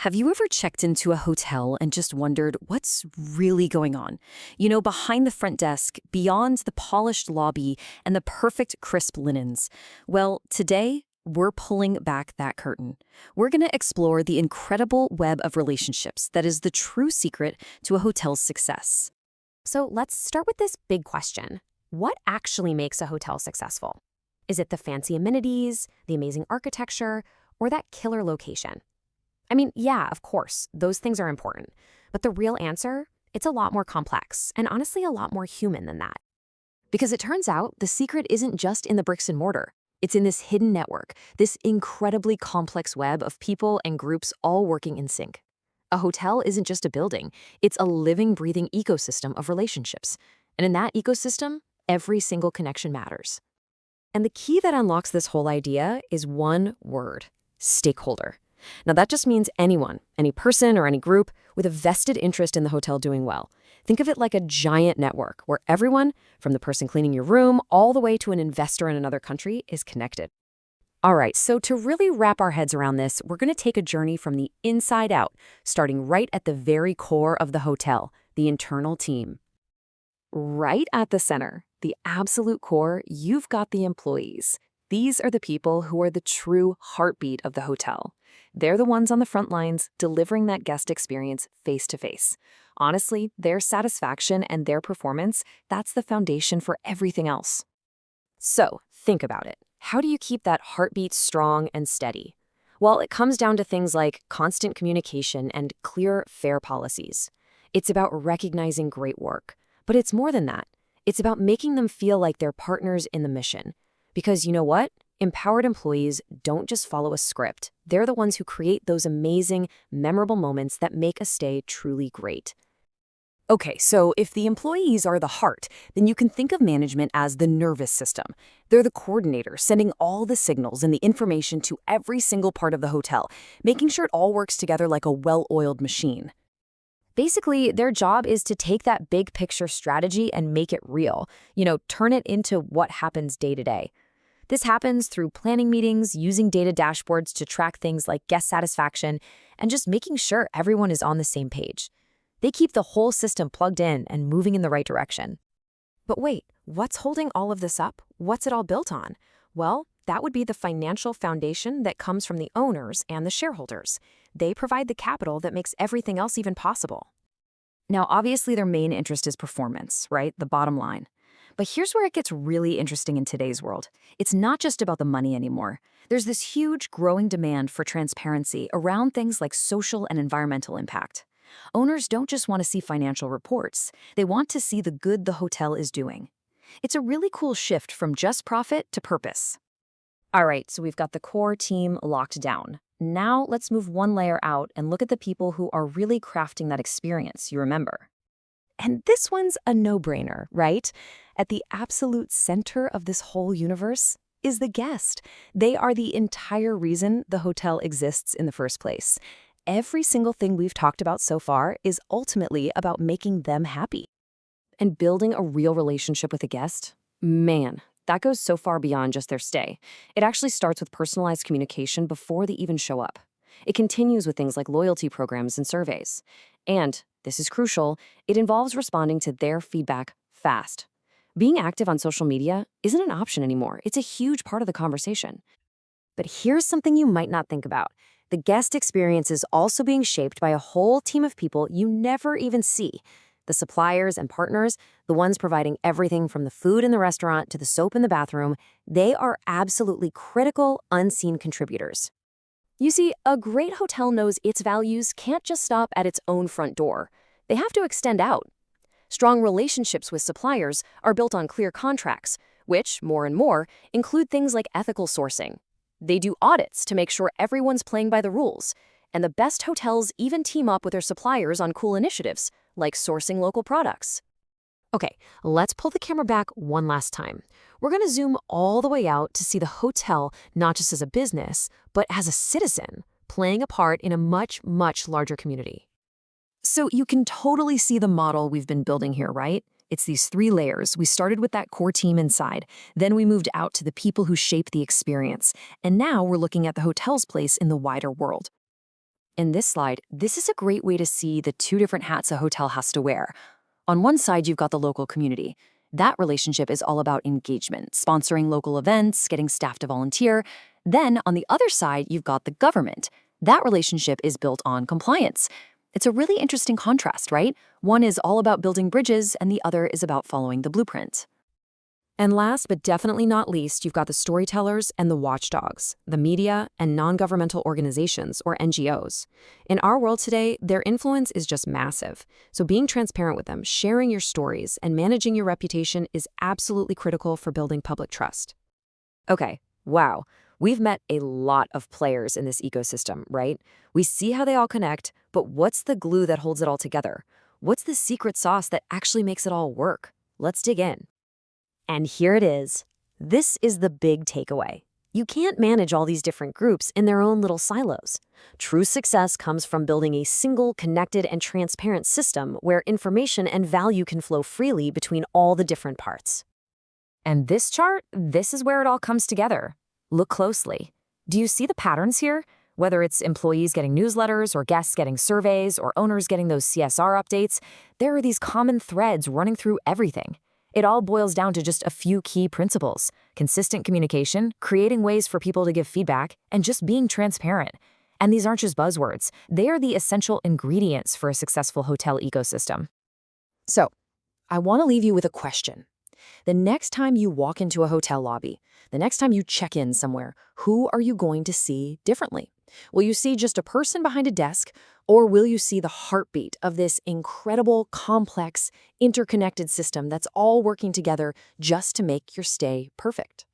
Have you ever checked into a hotel and just wondered what's really going on? Behind the front desk, beyond the polished lobby and the perfect crisp linens. Well, today, we're pulling back that curtain. We're going to explore the incredible web of relationships that is the true secret to a hotel's success. So let's start with this big question. What actually makes a hotel successful? Is it the fancy amenities, the amazing architecture, or that killer location? I mean, yeah, of course, those things are important. But the real answer, it's a lot more complex and honestly a lot more human than that. Because it turns out the secret isn't just in the bricks and mortar. It's in this hidden network, this incredibly complex web of people and groups all working in sync. A hotel isn't just a building, it's a living, breathing ecosystem of relationships. And in that ecosystem, every single connection matters. And the key that unlocks this whole idea is one word: stakeholder. Now, that just means anyone, any person or any group with a vested interest in the hotel doing well. Think of it like a giant network where everyone, from the person cleaning your room all the way to an investor in another country, is connected. All right, so to really wrap our heads around this, we're going to take a journey from the inside out, starting right at the very core of the hotel, the internal team. Right at the center, the absolute core, you've got the employees. These are the people who are the true heartbeat of the hotel. They're the ones on the front lines delivering that guest experience face to face. Honestly, their satisfaction and their performance, that's the foundation for everything else. So, think about it. How do you keep that heartbeat strong and steady? Well, it comes down to things like constant communication and clear, fair policies. It's about recognizing great work. But it's more than that. It's about making them feel like they're partners in the mission. Because you know what? Empowered employees don't just follow a script. They're the ones who create those amazing, memorable moments that make a stay truly great. Okay, so if the employees are the heart, then you can think of management as the nervous system. They're the coordinator, sending all the signals and the information to every single part of the hotel, making sure it all works together like a well-oiled machine. Basically, their job is to take that big picture strategy and make it real. Turn it into what happens day to day. This happens through planning meetings, using data dashboards to track things like guest satisfaction, and just making sure everyone is on the same page. They keep the whole system plugged in and moving in the right direction. But wait, what's holding all of this up? What's it all built on? Well, that would be the financial foundation that comes from the owners and the shareholders. They provide the capital that makes everything else even possible. Now, obviously, their main interest is performance, right? The bottom line. But here's where it gets really interesting in today's world. It's not just about the money anymore. There's this huge growing demand for transparency around things like social and environmental impact. Owners don't just want to see financial reports. They want to see the good the hotel is doing. It's a really cool shift from just profit to purpose. All right, so we've got the core team locked down. Now let's move one layer out and look at the people who are really crafting that experience, you remember. And this one's a no-brainer, right? At the absolute center of this whole universe is the guest. They are the entire reason the hotel exists in the first place. Every single thing we've talked about so far is ultimately about making them happy. And building a real relationship with a guest, man, that goes so far beyond just their stay. It actually starts with personalized communication before they even show up. It continues with things like loyalty programs and surveys. And, this is crucial, it involves responding to their feedback fast. Being active on social media isn't an option anymore. It's a huge part of the conversation. But here's something you might not think about. The guest experience is also being shaped by a whole team of people you never even see. The suppliers and partners, the ones providing everything from the food in the restaurant to the soap in the bathroom, they are absolutely critical, unseen contributors. You see, a great hotel knows its values can't just stop at its own front door. They have to extend out. Strong relationships with suppliers are built on clear contracts, which, more and more, include things like ethical sourcing. They do audits to make sure everyone's playing by the rules. And the best hotels even team up with their suppliers on cool initiatives, like sourcing local products. Okay, let's pull the camera back one last time. We're going to zoom all the way out to see the hotel not just as a business, but as a citizen, playing a part in a much, much larger community. So you can totally see the model we've been building here, right? It's these three layers. We started with that core team inside. Then we moved out to the people who shape the experience. And now we're looking at the hotel's place in the wider world. In this slide, this is a great way to see the two different hats a hotel has to wear. On one side, you've got the local community. That relationship is all about engagement, sponsoring local events, getting staff to volunteer. Then, on the other side, you've got the government. That relationship is built on compliance. It's a really interesting contrast, right? One is all about building bridges, and the other is about following the blueprint. And last but definitely not least, you've got the storytellers and the watchdogs, the media and non-governmental organizations, or NGOs. In our world today, their influence is just massive. So being transparent with them, sharing your stories, and managing your reputation is absolutely critical for building public trust. Okay, wow. We've met a lot of players in this ecosystem, right? We see how they all connect, but what's the glue that holds it all together? What's the secret sauce that actually makes it all work? Let's dig in. And here it is. This is the big takeaway. You can't manage all these different groups in their own little silos. True success comes from building a single, connected, and transparent system where information and value can flow freely between all the different parts. And this chart, this is where it all comes together. Look closely. Do you see the patterns here? Whether it's employees getting newsletters or guests getting surveys or owners getting those CSR updates, there are these common threads running through everything. It all boils down to just a few key principles: consistent communication, creating ways for people to give feedback, and just being transparent. And these aren't just buzzwords. They are the essential ingredients for a successful hotel ecosystem. So, I want to leave you with a question. The next time you walk into a hotel lobby, the next time you check in somewhere, who are you going to see differently? Will you see just a person behind a desk, or will you see the heartbeat of this incredible, complex, interconnected system that's all working together just to make your stay perfect?